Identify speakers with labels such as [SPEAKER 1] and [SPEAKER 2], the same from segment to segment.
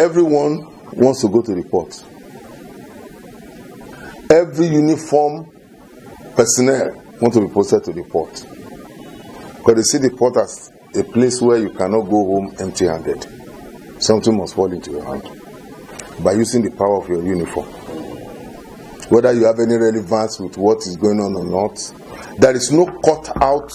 [SPEAKER 1] Everyone wants to go to the port. Every uniform personnel want to be posted to the port. Because they see the port as a place where you cannot go home empty-handed. Something must fall into your hand by using the power of your uniform. Whether you have any relevance with what is going on or not, there is no cut-out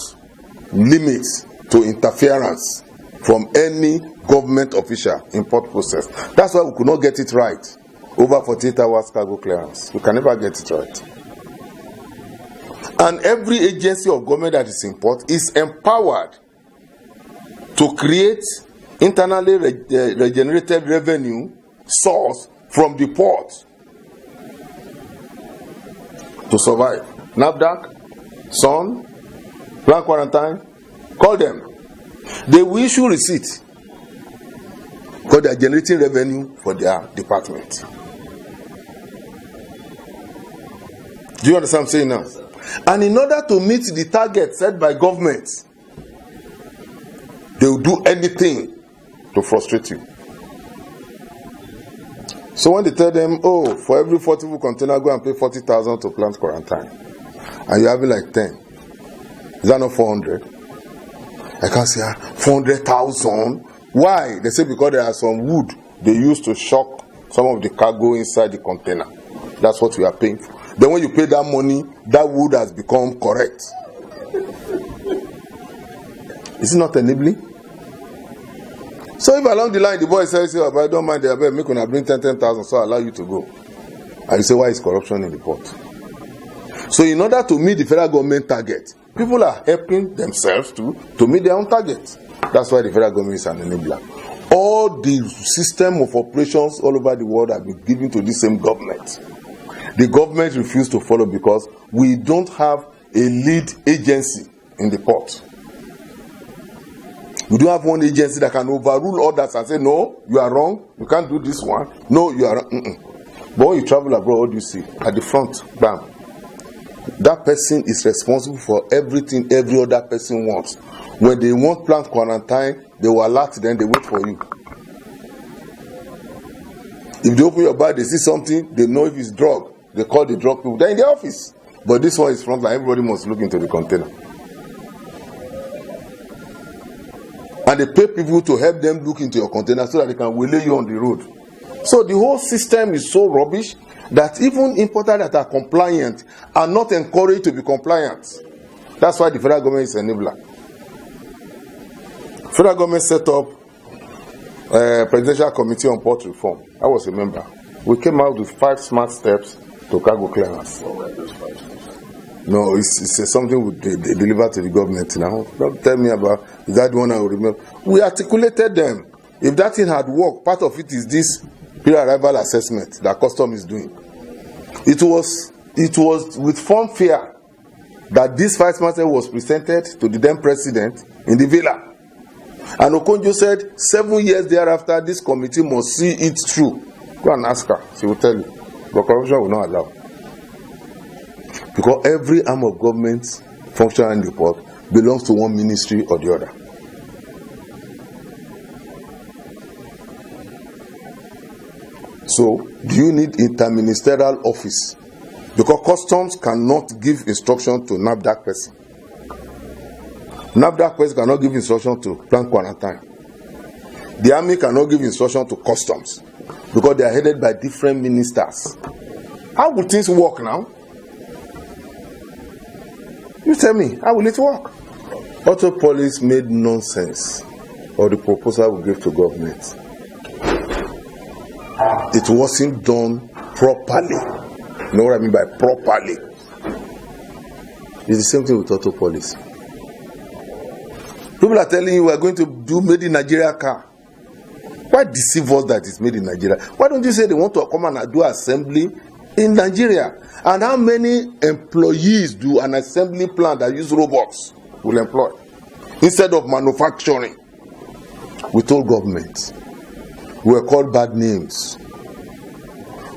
[SPEAKER 1] limits to interference from any government official in port process. That's why we could not get it right over 48 hours cargo clearance. We can never get it right. And every agency of government that is in port is empowered to create internally regenerated revenue source from the port to survive. NAFDAC, SON, Plan Quarantine, call them. They will issue receipt because they are generating revenue for their department. Do you understand what I'm saying now? And in order to meet the target set by government, they will do anything to frustrate you. So when they tell them, oh, for every 40 foot container, go and pay 40,000 to Plant Quarantine, and you're having like 10, is that not 400? I can't say 400,000. Why? They say because there are some wood they use to shock some of the cargo inside the container. That's what we are paying for. Then when you pay that money, that wood has become correct. Is it not enabling? So if along the line the boy says, oh, but I don't mind, I make una bring 10,000, so I allow you to go. And you say, why is corruption in the port? So in order to meet the federal government target, people are helping themselves to meet their own target. That's why the federal government is an enabler. All the system of operations all over the world have been given to the same government. The government refused to follow because we don't have a lead agency in the port. We don't have one agency that can overrule others and say, no, you are wrong, you can't do this one. No, you are wrong. But when you travel abroad, what do you see? At the front, bam. That person is responsible for everything every other person wants. When they want Plant Quarantine, they will alert, then they wait for you. If they open your bag, they see something, they know if it's drug. They call the drug people. They're in the office. But this one is frontline. Everybody must look into the container. And they pay people to help them look into your container so that they can waylay you on the road. So the whole system is so rubbish that even importers that are compliant are not encouraged to be compliant. That's why the federal government is an enabler. Federal government set up a presidential committee on port reform. I was a member. We came out with 5 smart steps to cargo clearance. No, it's something they deliver to the government now. Don't tell me about that one I will remember. We articulated them. If that thing had worked, part of it is this pre-arrival assessment that custom is doing. It was with firm fear that this 5 smart step was presented to the then president in the villa. And Okonjo said 7 years thereafter, this committee must see it through. Go and ask her. She will tell you. But corruption will not allow. Because every arm of government functioning in the port belongs to one ministry or the other. So, do you need interministerial office? Because customs cannot give instruction to NAFDAC person. NAFDAC person cannot give instruction to Plant Quarantine. The army cannot give instruction to customs because they are headed by different ministers. How will things work now? You tell me, how will it work? Auto Police made nonsense of the proposal we gave to government. It wasn't done properly. You know what I mean by properly? It's the same thing with Auto Police. People are telling you we are going to do made in Nigeria car. Why deceive us that it's made in Nigeria? Why don't you say they want to come and do assembly in Nigeria? And how many employees do an assembly plant that use robots will employ instead of manufacturing? We told government. We were called bad names.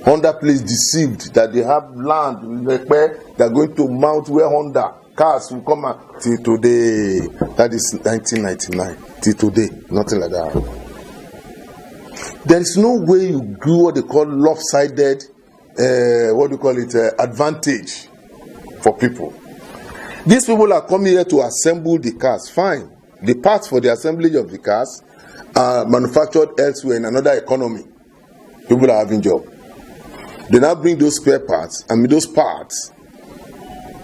[SPEAKER 1] Honda Place deceived that they have land in Lekpe. They are going to mount where Honda cars will come out till today. That is 1999. Till today, nothing like that. There is no way you do what they call lopsided, advantage for people. These people are coming here to assemble the cars. Fine. The parts for the assembly of the cars are manufactured elsewhere in another economy. People are having job. They now bring those spare parts, those parts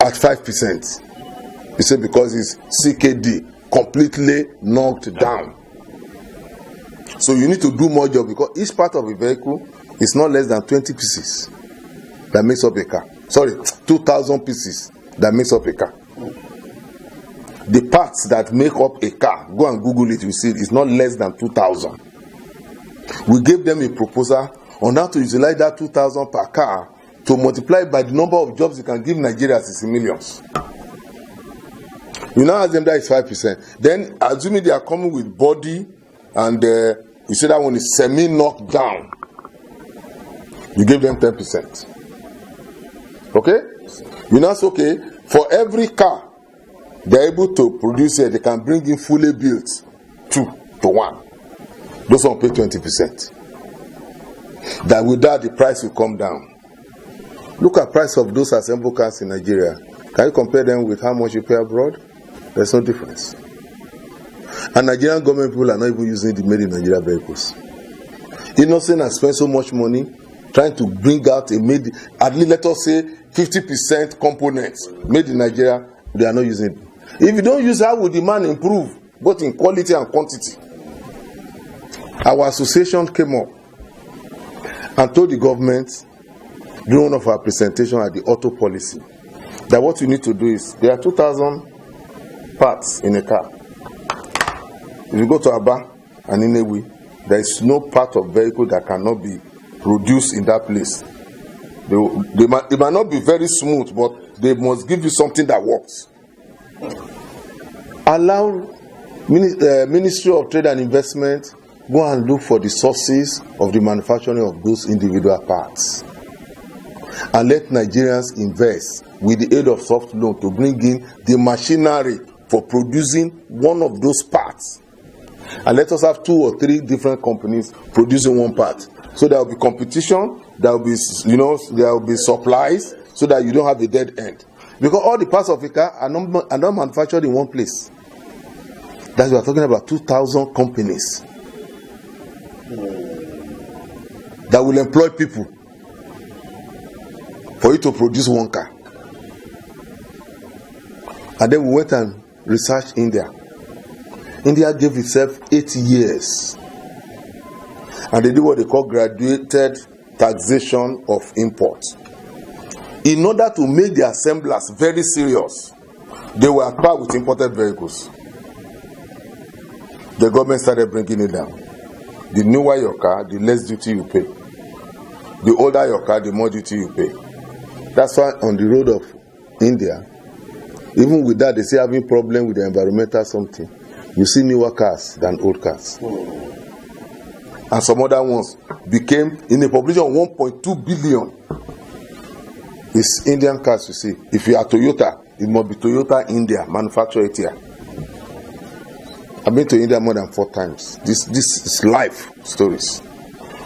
[SPEAKER 1] at 5%. You say because it's CKD, completely knocked down. So you need to do more job because each part of a vehicle is not less than 20 pieces that makes up a car. Sorry, 2,000 pieces that makes up a car. The parts that make up a car, go and Google it, you see it's not less than 2,000. We gave them a proposal on how to utilize that 2,000 per car to multiply by the number of jobs you can give Nigerians is in millions. You now ask them that is 5%. Then, assuming they are coming with body and you say that one is semi-knocked down, you give them 10%. Okay? You now say, okay, for every car they're able to produce here, they can bring in fully built 2 to 1. Those one pay 20%. That with that, the price will come down. Look at price of those assembled cars in Nigeria. Can you compare them with how much you pay abroad? There's no difference. And Nigerian government people are not even using the made in Nigeria vehicles. Innocent has spent so much money trying to bring out a made, at least let us say 50% components made in Nigeria. They are not using it. If you don't use, how will demand improve, both in quality and quantity? Our association came up and told the government during one of our presentation at the auto policy that what you need to do is, there are 2,000 parts in a car. If you go to Aba and Inewi, there is no part of vehicle that cannot be produced in that place. It might not be very smooth, but they must give you something that works. Allow Ministry of Trade and Investment go and look for the sources of the manufacturing of those individual parts. And let Nigerians invest with the aid of soft loan to bring in the machinery for producing one of those parts. And let us have 2 or 3 different companies producing one part. So there will be competition, there will be, there will be supplies, so that you don't have a dead end. Because all the parts of a car are not manufactured in one place. That's why we are talking about 2,000 companies that will employ people for you to produce one car. And then we went and researched India. India gave itself 8 years. And they did what they call graduated taxation of imports. In order to make the assemblers very serious, they were at par with imported vehicles. The government started bringing it down. The newer your car, the less duty you pay. The older your car, the more duty you pay. That's why on the road of India, even with that, they still having problem with the environmental something. You see newer cars than old cars. And some other ones became, in a population of 1.2 billion, it's Indian cars you see. If you are Toyota, it must be Toyota India, manufactured here. I've been to India more than 4 times. This is life stories.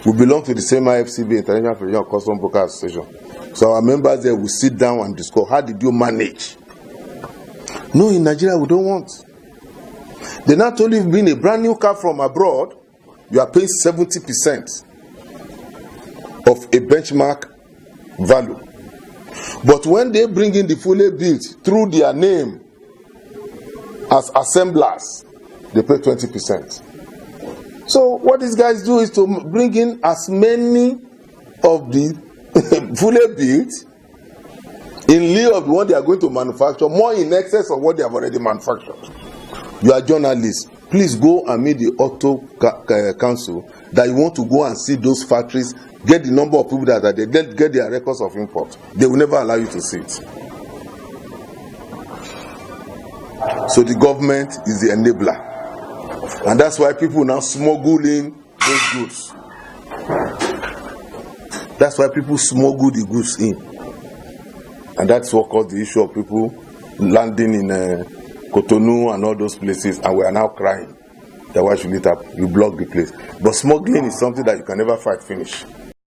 [SPEAKER 1] We belong to the same IFCB, International Federation of Custom Broker Association. So our members there will sit down and discuss, how did you manage? No, in Nigeria we don't want. They not told you bring a brand new car from abroad, you are paying 70% of a benchmark value. But when they bring in the fully built through their name as assemblers, they pay 20%. So what these guys do is to bring in as many of the fully built in lieu of the one they are going to manufacture, more in excess of what they have already manufactured. You are journalists. Please go and meet the Auto Council that you want to go and see those factories, get the number of people that are there, get their records of import. They will never allow you to see it. So the government is the enabler. And that's why people now smuggle in those goods. That's why people smuggle the goods in. And that's what caused the issue of people landing in Cotonou and all those places, and we are now crying. Then why should it happen? You block the place. But smuggling is something that you can never fight finish.